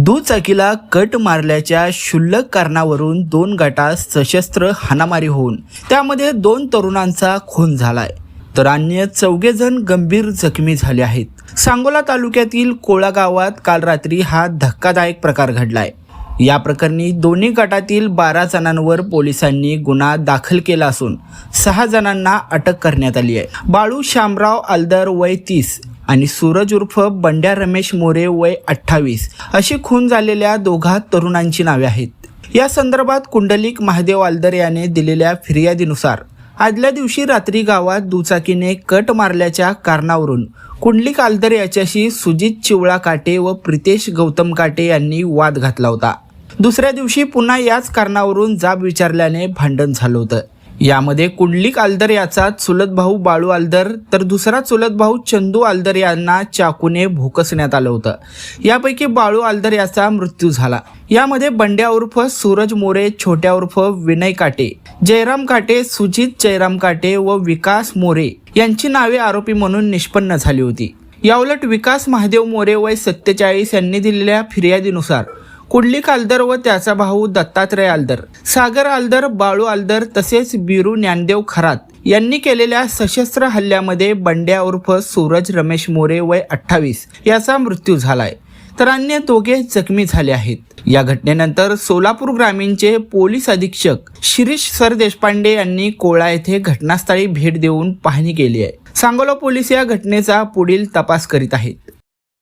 दुचाकीला कट मारल्याच्या क्षुल्लक कारणावरून 2 गटात सशस्त्र हाणामारी होऊन त्यामध्ये 2 तरुणांचा खून झालाय, तर अन्य 4 जण गंभीर जखमी झाले आहेत। सांगोला तालुक्यातील कोळा गावात काल रात्री हा धक्कादायक प्रकार घडलाय। या प्रकरणी दोन्ही गटातील 12 जणांवर पोलिसांनी गुन्हा दाखल केला असून 6 जणांना अटक करण्यात आली आहे। बाळू शामराव आलदर वय 30 आणि सूरज उर्फ बंड्या रमेश मोरे वय 28 अशी खून झालेल्या दोघा तरुणांची नावे आहेत। या संदर्भात कुंडलिक महादेव आलदर याने दिलेल्या फिर्यादीनुसार आदल्या दिवशी रात्री गावात दुचाकीने कट मारल्याच्या कारणावरून कुंडलिक आलदर याच्याशी सुजित चिवळा काटे व प्रितेश गौतम काटे यांनी वाद घातला होता। दुसऱ्या दिवशी पुन्हा याच कारणावरून जाब विचारल्याने भांडण झालं होतं। यामध्ये कुंडलिक आलदर याचा चुलत भाऊ बाळू आलदर तर दुसरा चुलत भाऊ चंदू आलदर यांना चाकूने भोकसण्यात आलं होतं। यापैकी बाळू आलदर याचा मृत्यू झाला। यामध्ये बंड्या उर्फ सूरज मोरे, छोट्या उर्फ विनय काटे, जयराम काटे, सुजित जयराम काटे व विकास मोरे यांची नावे आरोपी म्हणून निष्पन्न झाली होती। याउलट विकास महादेव मोरे वय 47 यांनी दिलेल्या फिर्यादीनुसार कुंडलिक आलदर व त्याचा भाऊ दत्तात्रय आलदर, सागर आलदर, बाळू आलदर तसेच बिरू ज्ञानदेव खरात यांनी केलेल्या सशस्त्र हल्ल्यामध्ये बंड्या उर्फ सूरज रमेश मोरे वय 28 याचा मृत्यू झालाय, तर अन्य 2 जखमी झाले आहेत। या घटनेनंतर सोलापूर ग्रामीणचे पोलीस अधीक्षक शिरीष सर देशपांडे यांनी कोळा येथे घटनास्थळी भेट देऊन पाहणी केली आहे। सांगोला पोलीस या घटनेचा पुढील तपास करीत आहेत।